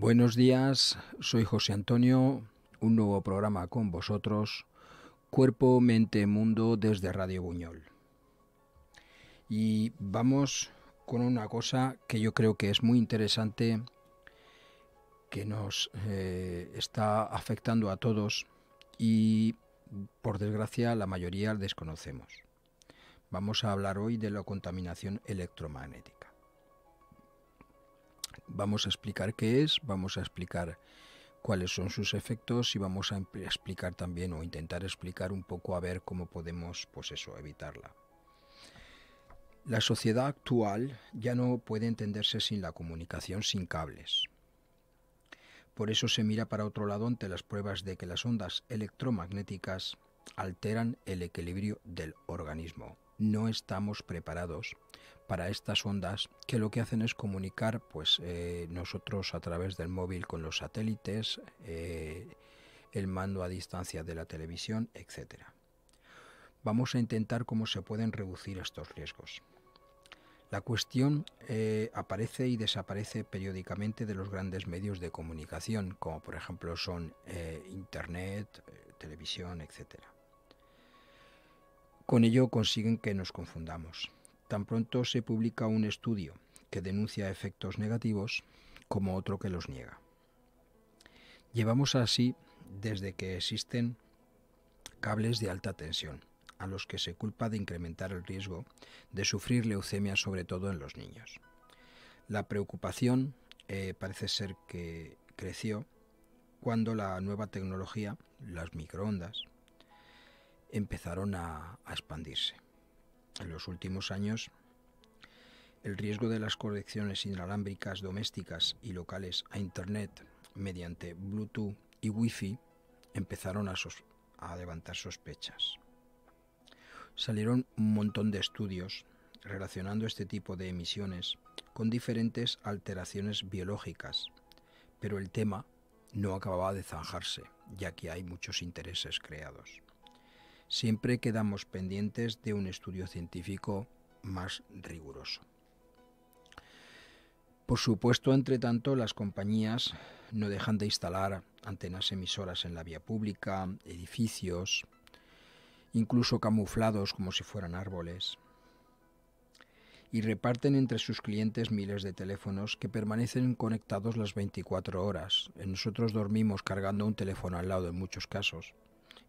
Buenos días, soy José Antonio, un nuevo programa con vosotros, Cuerpo, Mente, Mundo desde Radio Buñol. Y vamos con una cosa que yo creo que es muy interesante, que nos está afectando a todos y por desgracia la mayoría desconocemos. Vamos a hablar hoy de la contaminación electromagnética. Vamos a explicar qué es, vamos a explicar cuáles son sus efectos y vamos a explicar también o intentar explicar un poco a ver cómo podemos, evitarla. La sociedad actual ya no puede entenderse sin la comunicación sin cables. Por eso se mira para otro lado ante las pruebas de que las ondas electromagnéticas alteran el equilibrio del organismo. No estamos preparados para estas ondas que lo que hacen es comunicar nosotros a través del móvil con los satélites, el mando a distancia de la televisión, etc. Vamos a intentar cómo se pueden reducir estos riesgos. La cuestión aparece y desaparece periódicamente de los grandes medios de comunicación, como por ejemplo son Internet, televisión, etc. Con ello consiguen que nos confundamos. Tan pronto se publica un estudio que denuncia efectos negativos como otro que los niega. Llevamos así desde que existen cables de alta tensión, a los que se culpa de incrementar el riesgo de sufrir leucemia, sobre todo en los niños. La preocupación parece ser que creció cuando la nueva tecnología, las microondas, empezaron a expandirse. En los últimos años, el riesgo de las conexiones inalámbricas domésticas y locales a Internet mediante Bluetooth y Wi-Fi empezaron a levantar sospechas. Salieron un montón de estudios relacionando este tipo de emisiones con diferentes alteraciones biológicas, pero el tema no acababa de zanjarse, ya que hay muchos intereses creados. Siempre quedamos pendientes de un estudio científico más riguroso. Por supuesto, entre tanto, las compañías no dejan de instalar antenas emisoras en la vía pública, edificios, incluso camuflados como si fueran árboles, y reparten entre sus clientes miles de teléfonos que permanecen conectados las 24 horas. Nosotros dormimos cargando un teléfono al lado en muchos casos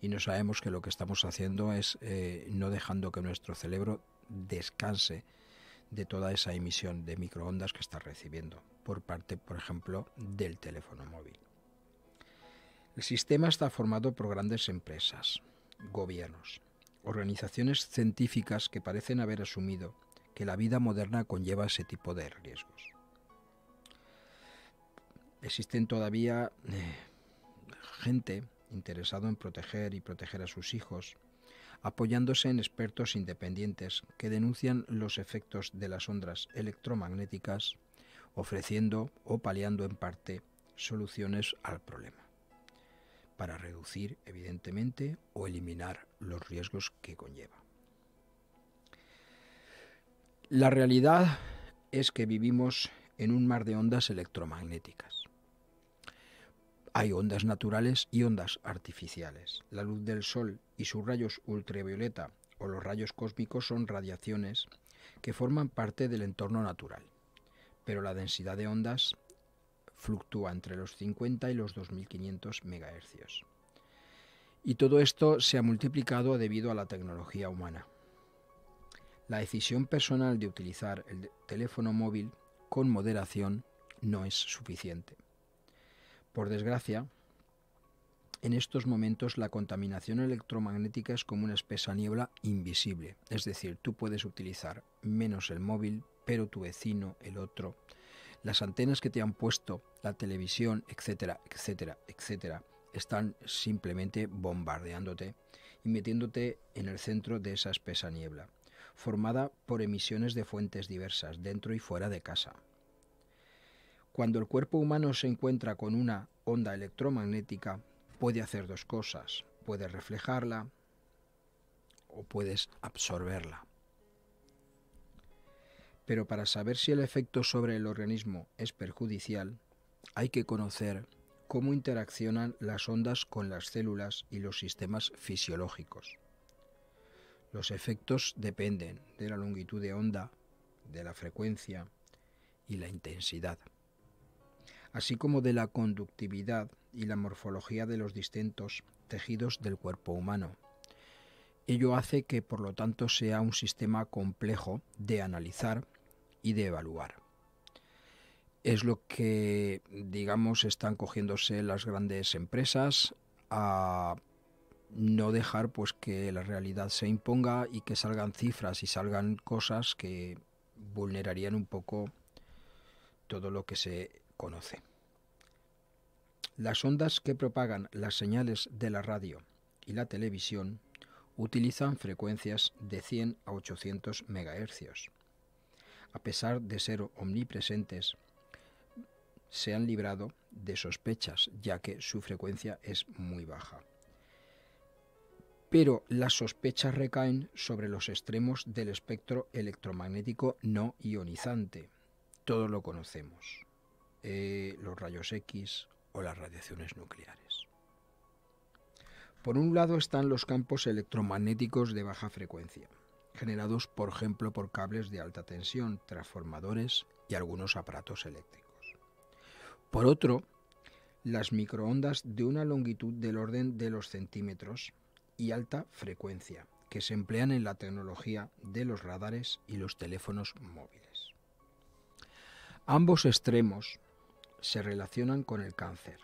y no sabemos que lo que estamos haciendo es no dejando que nuestro cerebro descanse de toda esa emisión de microondas que está recibiendo por parte, por ejemplo, del teléfono móvil. El sistema está formado por grandes empresas, gobiernos, organizaciones científicas que parecen haber asumido que la vida moderna conlleva ese tipo de riesgos. Existen todavía gente interesada en proteger a sus hijos, apoyándose en expertos independientes que denuncian los efectos de las ondas electromagnéticas, ofreciendo o paliando en parte soluciones al problema, para reducir, evidentemente, o eliminar los riesgos que conlleva. La realidad es que vivimos en un mar de ondas electromagnéticas. Hay ondas naturales y ondas artificiales. La luz del sol y sus rayos ultravioleta o los rayos cósmicos son radiaciones que forman parte del entorno natural, pero la densidad de ondas fluctúa entre los 50 y los 2500 MHz. Y todo esto se ha multiplicado debido a la tecnología humana. La decisión personal de utilizar el teléfono móvil con moderación no es suficiente. Por desgracia, en estos momentos la contaminación electromagnética es como una espesa niebla invisible. Es decir, tú puedes utilizar menos el móvil, pero tu vecino, el otro, las antenas que te han puesto, la televisión, etcétera, etcétera, etcétera, están simplemente bombardeándote y metiéndote en el centro de esa espesa niebla, formada por emisiones de fuentes diversas, dentro y fuera de casa. Cuando el cuerpo humano se encuentra con una onda electromagnética, puede hacer dos cosas. Puedes reflejarla o puedes absorberla. Pero para saber si el efecto sobre el organismo es perjudicial, hay que conocer cómo interaccionan las ondas con las células y los sistemas fisiológicos. Los efectos dependen de la longitud de onda, de la frecuencia y la intensidad, así como de la conductividad y la morfología de los distintos tejidos del cuerpo humano. Ello hace que, por lo tanto, sea un sistema complejo de analizar y de evaluar. Es lo que, digamos, están cogiéndose las grandes empresas a no dejar pues que la realidad se imponga y que salgan cifras y salgan cosas que vulnerarían un poco todo lo que se conoce. Las ondas que propagan las señales de la radio y la televisión utilizan frecuencias de 100 a 800 MHz. A pesar de ser omnipresentes, se han librado de sospechas, ya que su frecuencia es muy baja. Pero las sospechas recaen sobre los extremos del espectro electromagnético no ionizante. Todos lo conocemos, los rayos X o las radiaciones nucleares. Por un lado están los campos electromagnéticos de baja frecuencia, generados, por ejemplo, por cables de alta tensión, transformadores y algunos aparatos eléctricos. Por otro, las microondas de una longitud del orden de los centímetros y alta frecuencia, que se emplean en la tecnología de los radares y los teléfonos móviles. Ambos extremos se relacionan con el cáncer,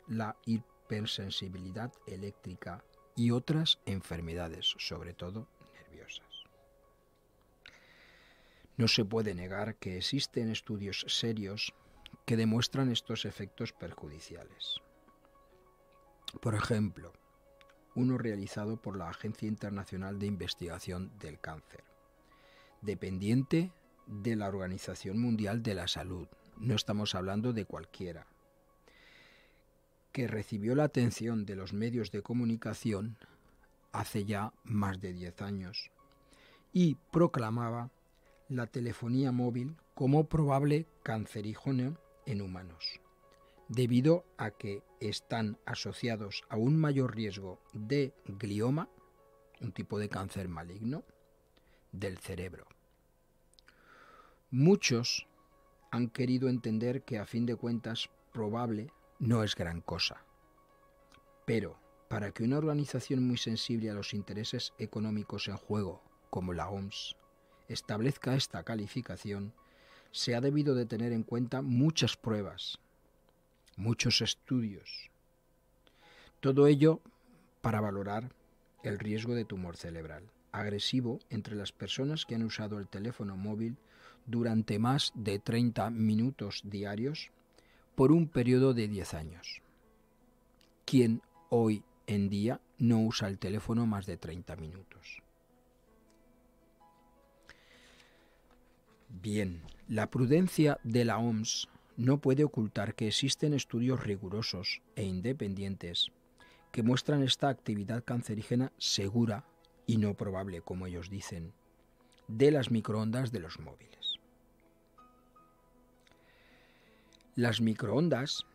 la hipersensibilidad eléctrica y otras enfermedades, sobre todo nerviosas. No se puede negar que existen estudios serios que demuestran estos efectos perjudiciales. Por ejemplo, uno realizado por la Agencia Internacional de Investigación del Cáncer, dependiente de la Organización Mundial de la Salud, no estamos hablando de cualquiera, que recibió la atención de los medios de comunicación hace ya más de 10 años y proclamaba la telefonía móvil como probable cancerígeno en humanos, debido a que están asociados a un mayor riesgo de glioma, un tipo de cáncer maligno, del cerebro. Muchos han querido entender que a fin de cuentas probable no es gran cosa, pero para que una organización muy sensible a los intereses económicos en juego, como la OMS, establezca esta calificación, se ha debido de tener en cuenta muchas pruebas, muchos estudios. Todo ello para valorar el riesgo de tumor cerebral agresivo entre las personas que han usado el teléfono móvil durante más de 30 minutos diarios por un periodo de 10 años. ¿Quién hoy en día no usa el teléfono más de 30 minutos? Bien, la prudencia de la OMS no puede ocultar que existen estudios rigurosos e independientes que muestran esta actividad cancerígena segura y no probable, como ellos dicen, de las microondas de los móviles. Las microondas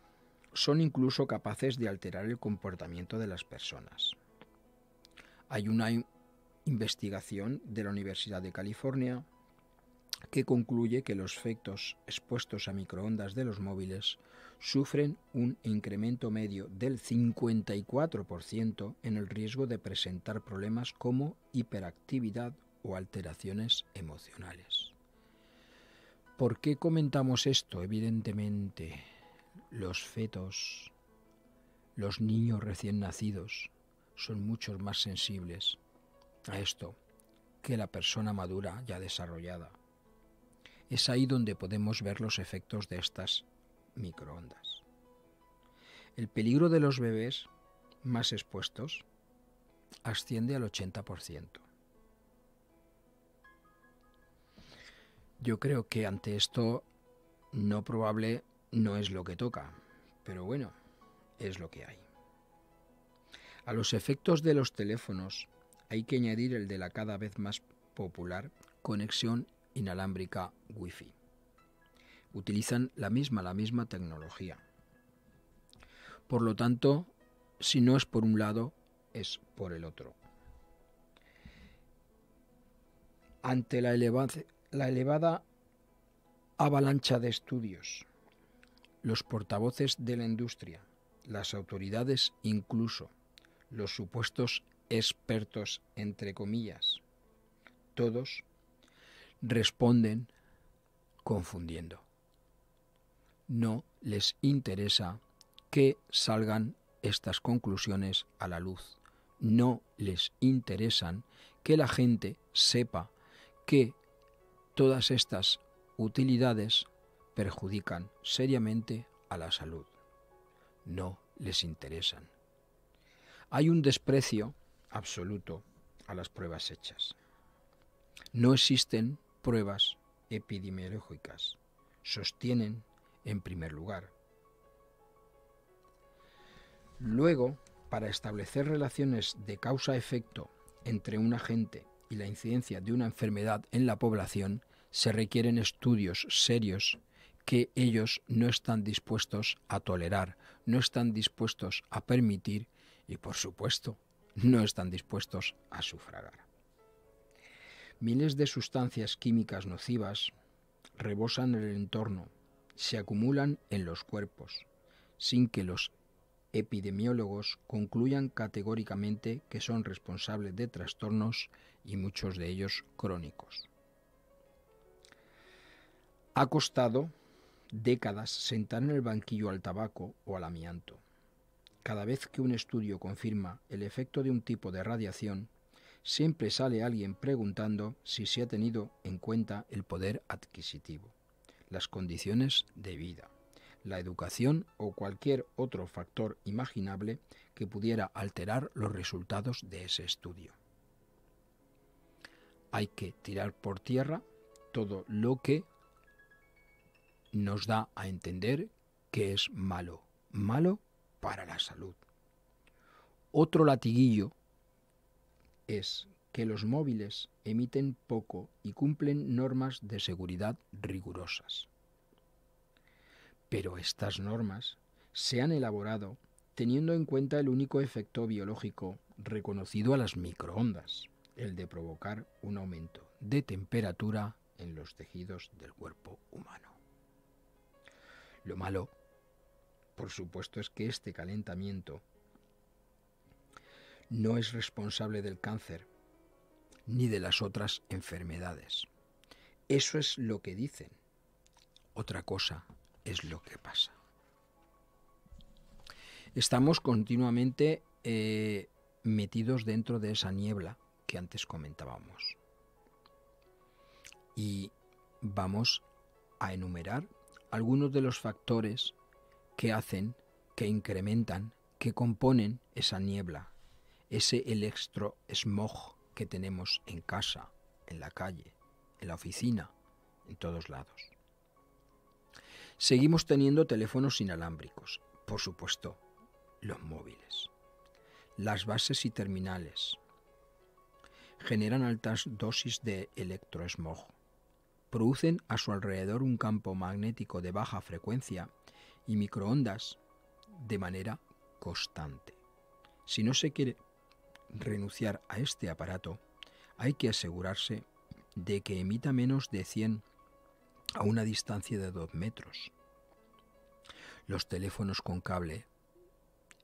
son incluso capaces de alterar el comportamiento de las personas. Hay una investigación de la Universidad de California que concluye que los efectos expuestos a microondas de los móviles sufren un incremento medio del 54% en el riesgo de presentar problemas como hiperactividad o alteraciones emocionales. ¿Por qué comentamos esto? Evidentemente, los fetos, los niños recién nacidos, son mucho más sensibles a esto que la persona madura ya desarrollada. Es ahí donde podemos ver los efectos de estas microondas. El peligro de los bebés más expuestos asciende al 80%. Yo creo que ante esto no probable no es lo que toca, pero bueno, es lo que hay. A los efectos de los teléfonos hay que añadir el de la cada vez más popular conexión inalámbrica Wi-Fi. Utilizan la misma tecnología. Por lo tanto, si no es por un lado, es por el otro. Ante la elevada avalancha de estudios, los portavoces de la industria, las autoridades incluso, los supuestos expertos, entre comillas, todos responden confundiendo. No les interesa que salgan estas conclusiones a la luz. No les interesan que la gente sepa que todas estas utilidades perjudican seriamente a la salud. No les interesan. Hay un desprecio absoluto a las pruebas hechas. No existen pruebas epidemiológicas, sostienen en primer lugar. Luego, para establecer relaciones de causa-efecto entre un agente y la incidencia de una enfermedad en la población, se requieren estudios serios que ellos no están dispuestos a tolerar, no están dispuestos a permitir y, por supuesto, no están dispuestos a sufragar. Miles de sustancias químicas nocivas rebosan el entorno, se acumulan en los cuerpos, sin que los epidemiólogos concluyan categóricamente que son responsables de trastornos y muchos de ellos crónicos. Ha costado décadas sentar en el banquillo al tabaco o al amianto. Cada vez que un estudio confirma el efecto de un tipo de radiación, siempre sale alguien preguntando si se ha tenido en cuenta el poder adquisitivo, las condiciones de vida, la educación o cualquier otro factor imaginable que pudiera alterar los resultados de ese estudio. Hay que tirar por tierra todo lo que nos da a entender que es malo, malo para la salud. Otro latiguillo es que los móviles emiten poco y cumplen normas de seguridad rigurosas. Pero estas normas se han elaborado teniendo en cuenta el único efecto biológico reconocido a las microondas, el de provocar un aumento de temperatura en los tejidos del cuerpo humano. Lo malo, por supuesto, es que este calentamiento no es responsable del cáncer ni de las otras enfermedades. Eso es lo que dicen. Otra cosa es lo que pasa. Estamos continuamente metidos dentro de esa niebla que antes comentábamos. Y vamos a enumerar algunos de los factores que hacen, que incrementan, que componen esa niebla, ese electrosmog que tenemos en casa, en la calle, en la oficina, en todos lados. Seguimos teniendo teléfonos inalámbricos, por supuesto, los móviles. Las bases y terminales generan altas dosis de electrosmog. Producen a su alrededor un campo magnético de baja frecuencia y microondas de manera constante. Si no se quiere renunciar a este aparato, hay que asegurarse de que emita menos de 100 a una distancia de 2 metros. Los teléfonos con cable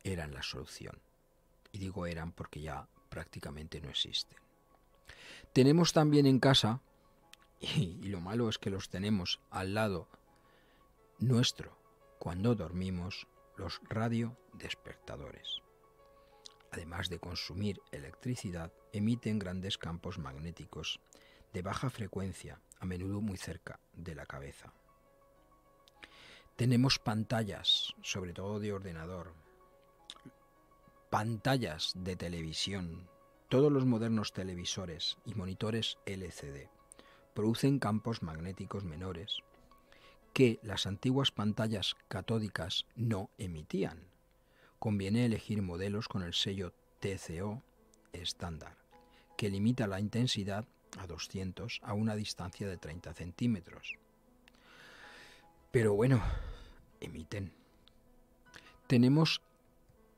eran la solución. Y digo eran porque ya prácticamente no existen. Tenemos también en casa, y lo malo es que los tenemos al lado nuestro cuando dormimos, los radiodespertadores. Además de consumir electricidad, emiten grandes campos magnéticos de baja frecuencia, a menudo muy cerca de la cabeza. Tenemos pantallas, sobre todo de ordenador, pantallas de televisión. Todos los modernos televisores y monitores LCD producen campos magnéticos menores que las antiguas pantallas catódicas no emitían. Conviene elegir modelos con el sello TCO estándar, que limita la intensidad a 200 a una distancia de 30 centímetros. Pero bueno, emiten. Tenemos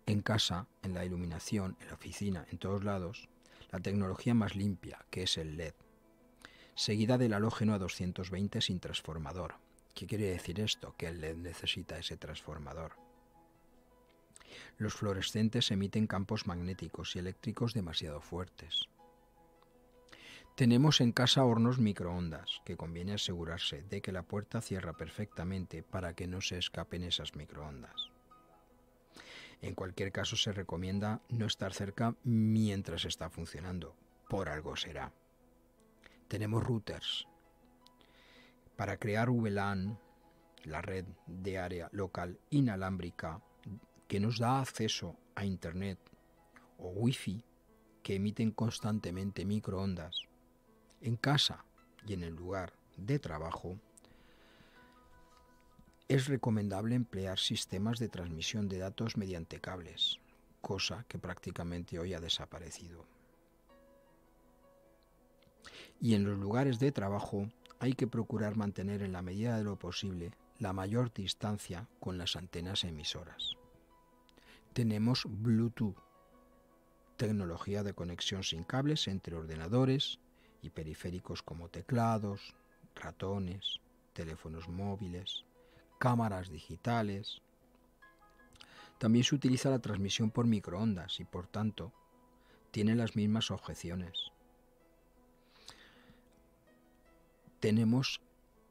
en casa, en la iluminación, en la oficina, en todos lados, la tecnología más limpia, que es el LED, seguida del halógeno a 220 sin transformador. ¿Qué quiere decir esto? Que el LED necesita ese transformador. Los fluorescentes emiten campos magnéticos y eléctricos demasiado fuertes. Tenemos en casa hornos microondas, que conviene asegurarse de que la puerta cierra perfectamente para que no se escapen esas microondas. En cualquier caso se recomienda no estar cerca mientras está funcionando, por algo será. Tenemos routers. Para crear VLAN, la red de área local inalámbrica, que nos da acceso a Internet, o Wi-Fi, que emiten constantemente microondas, en casa y en el lugar de trabajo, es recomendable emplear sistemas de transmisión de datos mediante cables, cosa que prácticamente hoy ha desaparecido. Y en los lugares de trabajo hay que procurar mantener en la medida de lo posible la mayor distancia con las antenas emisoras. Tenemos Bluetooth, tecnología de conexión sin cables entre ordenadores y periféricos como teclados, ratones, teléfonos móviles, cámaras digitales. También se utiliza la transmisión por microondas y, por tanto, tiene las mismas objeciones. Tenemos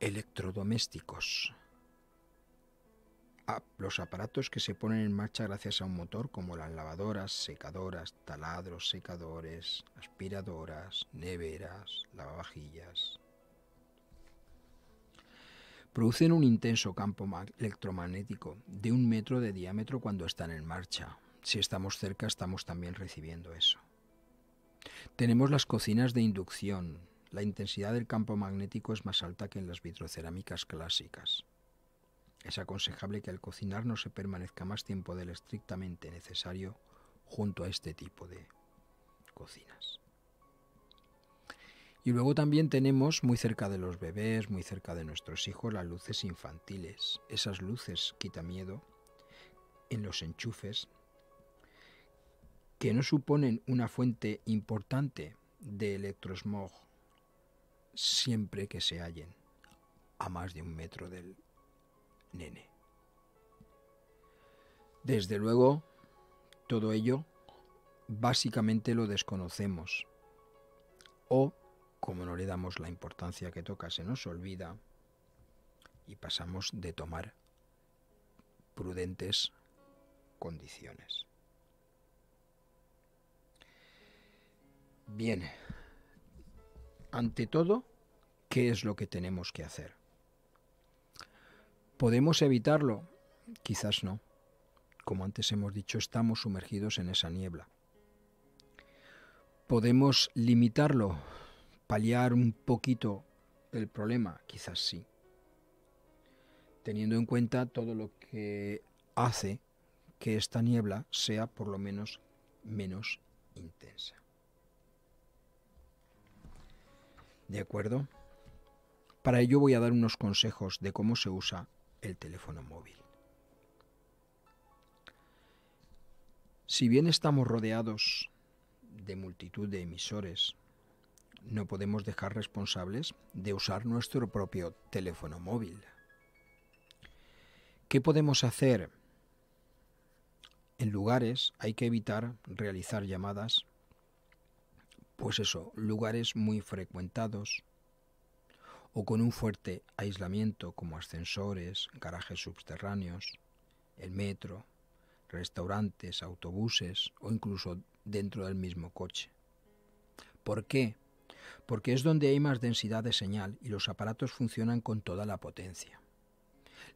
electrodomésticos, los aparatos que se ponen en marcha gracias a un motor, como las lavadoras, secadoras, taladros, secadores, aspiradoras, neveras, lavavajillas. Producen un intenso campo electromagnético de 1 metro de diámetro cuando están en marcha. Si estamos cerca, estamos también recibiendo eso. Tenemos las cocinas de inducción. La intensidad del campo magnético es más alta que en las vitrocerámicas clásicas. Es aconsejable que al cocinar no se permanezca más tiempo del estrictamente necesario junto a este tipo de cocinas. Y luego también tenemos, muy cerca de los bebés, muy cerca de nuestros hijos, las luces infantiles. Esas luces quitamiedo en los enchufes, que no suponen una fuente importante de electrosmog siempre que se hallen a más de 1 metro del nene. Desde luego, todo ello básicamente lo desconocemos, o, como no le damos la importancia que toca, se nos olvida y pasamos de tomar prudentes condiciones. Bien, ante todo, ¿qué es lo que tenemos que hacer? ¿Podemos evitarlo? Quizás no. Como antes hemos dicho, estamos sumergidos en esa niebla. ¿Podemos limitarlo? ¿Paliar un poquito el problema? Quizás sí. Teniendo en cuenta todo lo que hace que esta niebla sea por lo menos menos intensa. ¿De acuerdo? Para ello voy a dar unos consejos de cómo se usa el teléfono móvil. Si bien estamos rodeados de multitud de emisores, no podemos dejar responsables de usar nuestro propio teléfono móvil. ¿Qué podemos hacer? En lugares hay que evitar realizar llamadas, lugares muy frecuentados o con un fuerte aislamiento como ascensores, garajes subterráneos, el metro, restaurantes, autobuses o incluso dentro del mismo coche. ¿Por qué? Porque es donde hay más densidad de señal y los aparatos funcionan con toda la potencia.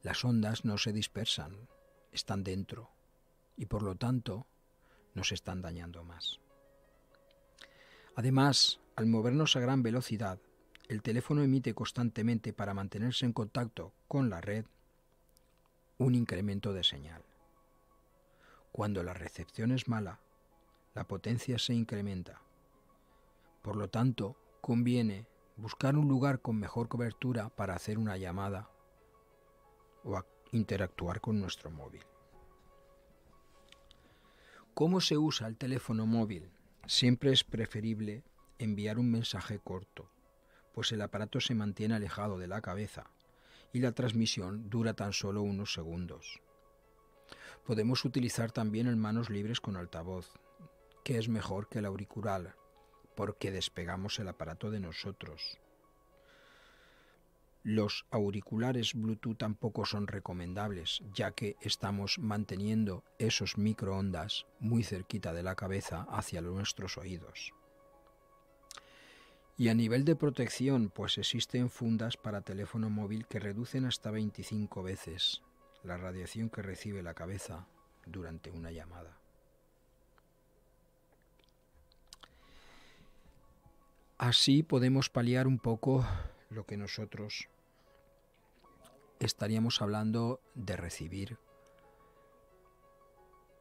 Las ondas no se dispersan, están dentro y por lo tanto nos están dañando más. Además, al movernos a gran velocidad, el teléfono emite constantemente, para mantenerse en contacto con la red, un incremento de señal. Cuando la recepción es mala, la potencia se incrementa. Por lo tanto, conviene buscar un lugar con mejor cobertura para hacer una llamada o a interactuar con nuestro móvil. ¿Cómo se usa el teléfono móvil? Siempre es preferible enviar un mensaje corto, pues el aparato se mantiene alejado de la cabeza y la transmisión dura tan solo unos segundos. Podemos utilizar también el manos libres con altavoz, que es mejor que el auricular, porque despegamos el aparato de nosotros. Los auriculares Bluetooth tampoco son recomendables, ya que estamos manteniendo esos microondas muy cerquita de la cabeza hacia nuestros oídos. Y a nivel de protección, pues existen fundas para teléfono móvil que reducen hasta 25 veces la radiación que recibe la cabeza durante una llamada. Así podemos paliar un poco lo que nosotros estaríamos hablando de recibir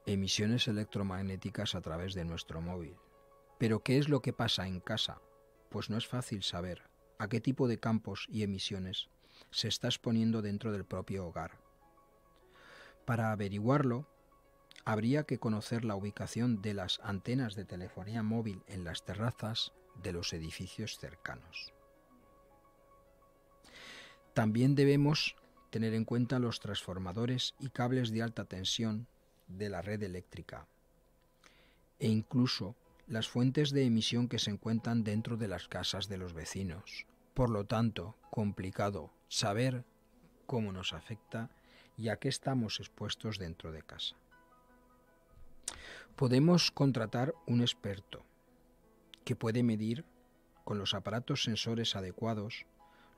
emisiones electromagnéticas a través de nuestro móvil. Pero ¿qué es lo que pasa en casa? Pues no es fácil saber a qué tipo de campos y emisiones se está exponiendo dentro del propio hogar. Para averiguarlo, habría que conocer la ubicación de las antenas de telefonía móvil en las terrazas de los edificios cercanos. También debemos tener en cuenta los transformadores y cables de alta tensión de la red eléctrica e incluso las fuentes de emisión que se encuentran dentro de las casas de los vecinos. Por lo tanto, complicado saber cómo nos afecta y a qué estamos expuestos dentro de casa. Podemos contratar un experto que puede medir con los aparatos sensores adecuados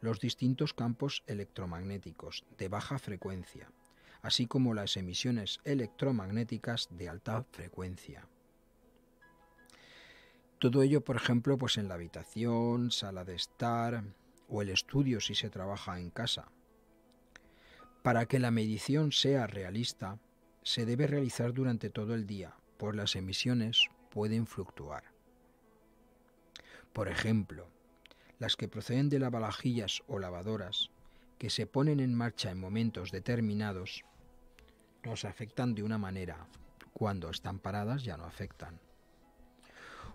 los distintos campos electromagnéticos de baja frecuencia, así como las emisiones electromagnéticas de alta frecuencia. Todo ello, por ejemplo, pues en la habitación, sala de estar o el estudio si se trabaja en casa. Para que la medición sea realista, se debe realizar durante todo el día, pues las emisiones pueden fluctuar. Por ejemplo, las que proceden de lavavajillas o lavadoras, que se ponen en marcha en momentos determinados, nos afectan de una manera. Cuando están paradas ya no afectan.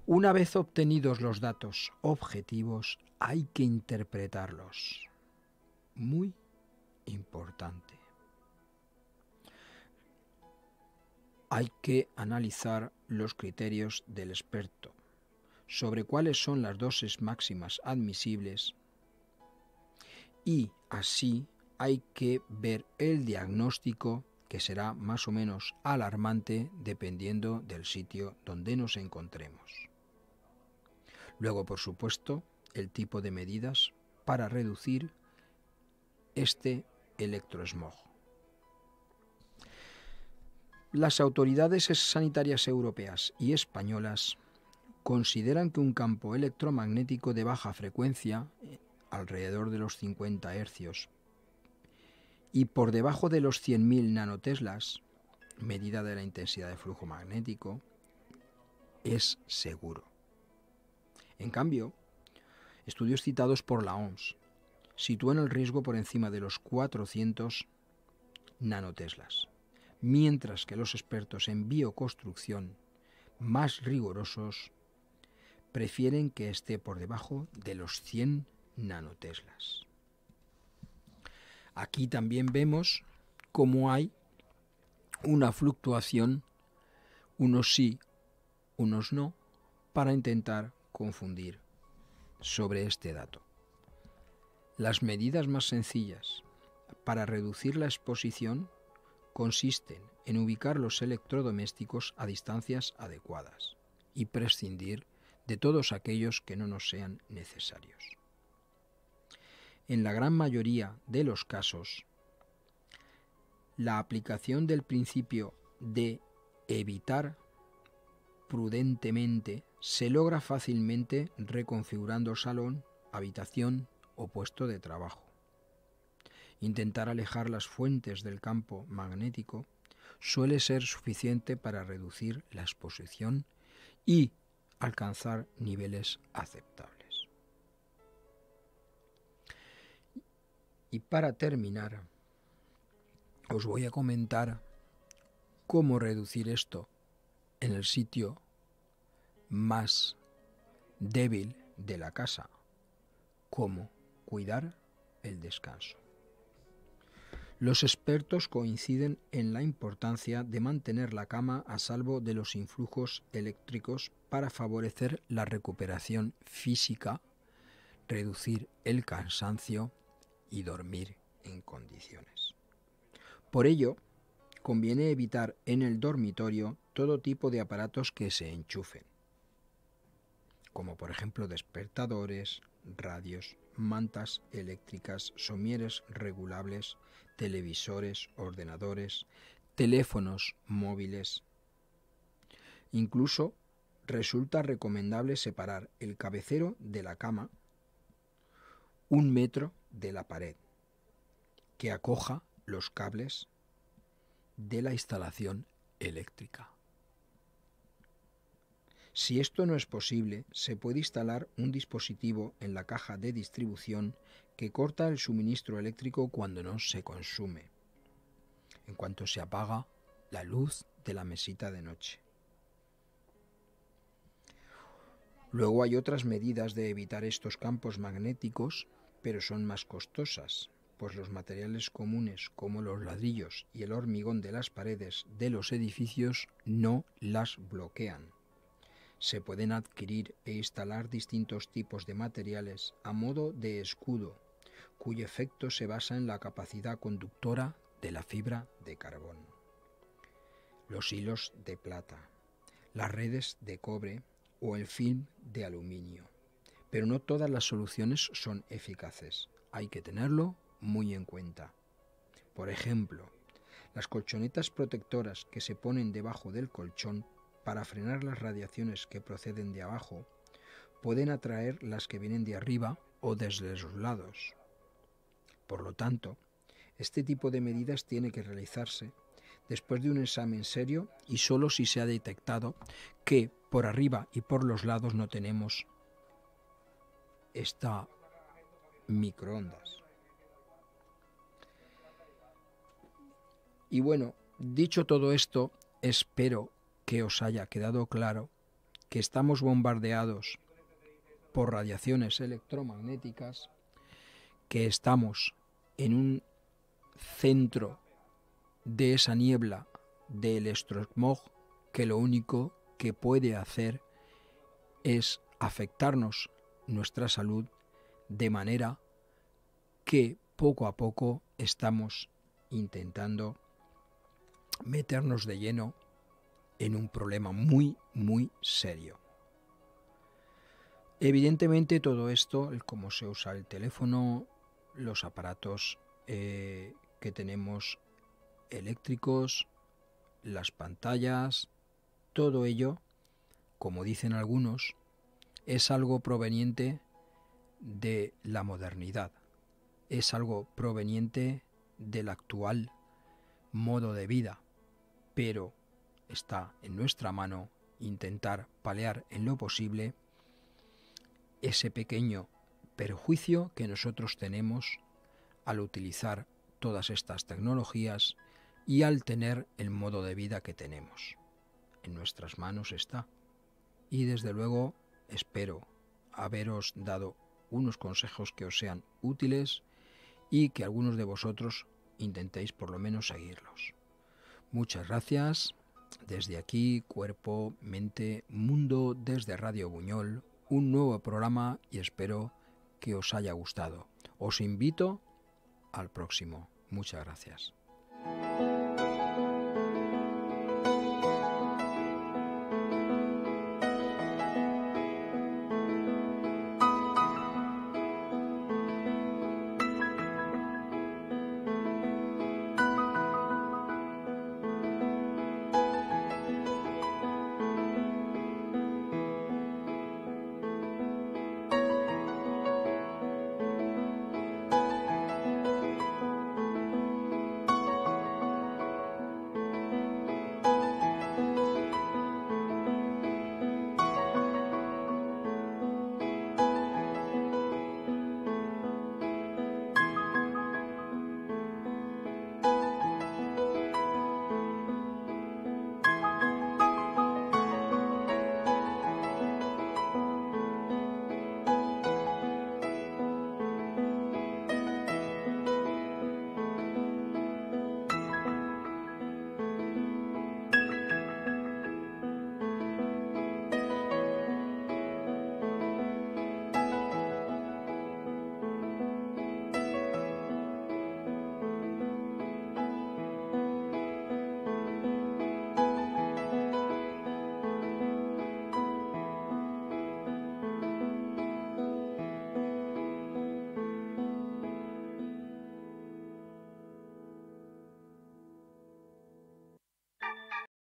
Una vez obtenidos los datos objetivos, hay que interpretarlos. Muy importante. Hay que analizar los criterios del experto sobre cuáles son las dosis máximas admisibles y así hay que ver el diagnóstico, que será más o menos alarmante dependiendo del sitio donde nos encontremos. Luego, por supuesto, el tipo de medidas para reducir este electrosmog. Las autoridades sanitarias europeas y españolas consideran que un campo electromagnético de baja frecuencia, alrededor de los 50 Hz, y por debajo de los 100.000 nanoteslas, medida de la intensidad de flujo magnético, es seguro. En cambio, estudios citados por la OMS sitúan el riesgo por encima de los 400 nanoteslas, mientras que los expertos en bioconstrucción más rigurosos prefieren que esté por debajo de los 100 nanoteslas. Aquí también vemos cómo hay una fluctuación, unos sí, unos no, para intentar confundir sobre este dato. Las medidas más sencillas para reducir la exposición consisten en ubicar los electrodomésticos a distancias adecuadas y prescindir de todos aquellos que no nos sean necesarios. En la gran mayoría de los casos, la aplicación del principio de evitar prudentemente se logra fácilmente reconfigurando salón, habitación o puesto de trabajo. Intentar alejar las fuentes del campo magnético suele ser suficiente para reducir la exposición y alcanzar niveles aceptables. Y para terminar, os voy a comentar cómo reducir esto en el sitio más débil de la casa, cómo cuidar el descanso. Los expertos coinciden en la importancia de mantener la cama a salvo de los influjos eléctricos para favorecer la recuperación física, reducir el cansancio y dormir en condiciones. Por ello, conviene evitar en el dormitorio todo tipo de aparatos que se enchufen, como por ejemplo despertadores, radios, mantas eléctricas, somieres regulables, televisores, ordenadores, teléfonos móviles. Incluso resulta recomendable separar el cabecero de la cama 1 metro de la pared, que acoja los cables de la instalación eléctrica. Si esto no es posible, se puede instalar un dispositivo en la caja de distribución que corta el suministro eléctrico cuando no se consume, en cuanto se apaga la luz de la mesita de noche. Luego hay otras medidas de evitar estos campos magnéticos, pero son más costosas, pues los materiales comunes como los ladrillos y el hormigón de las paredes de los edificios no las bloquean. Se pueden adquirir e instalar distintos tipos de materiales a modo de escudo, cuyo efecto se basa en la capacidad conductora de la fibra de carbón, los hilos de plata, las redes de cobre o el film de aluminio. Pero no todas las soluciones son eficaces. Hay que tenerlo muy en cuenta. Por ejemplo, las colchonetas protectoras que se ponen debajo del colchón para frenar las radiaciones que proceden de abajo, pueden atraer las que vienen de arriba o desde los lados. Por lo tanto, este tipo de medidas tiene que realizarse después de un examen serio y solo si se ha detectado que por arriba y por los lados no tenemos esta microondas. Y bueno, dicho todo esto, espero que os haya quedado claro que estamos bombardeados por radiaciones electromagnéticas, que estamos en un centro de esa niebla del electrosmog, que lo único que puede hacer es afectarnos nuestra salud, de manera que poco a poco estamos intentando meternos de lleno en un problema muy, muy serio. Evidentemente todo esto, el cómo se usa el teléfono, los aparatos que tenemos eléctricos, las pantallas, todo ello, como dicen algunos, es algo proveniente de la modernidad, es algo proveniente del actual modo de vida, pero está en nuestra mano intentar paliar en lo posible ese pequeño perjuicio que nosotros tenemos al utilizar todas estas tecnologías y al tener el modo de vida que tenemos. En nuestras manos está. Y desde luego espero haberos dado unos consejos que os sean útiles y que algunos de vosotros intentéis por lo menos seguirlos. Muchas gracias. Desde aquí, Cuerpo, Mente, Mundo, desde Radio Buñol, un nuevo programa y espero que os haya gustado. Os invito al próximo. Muchas gracias.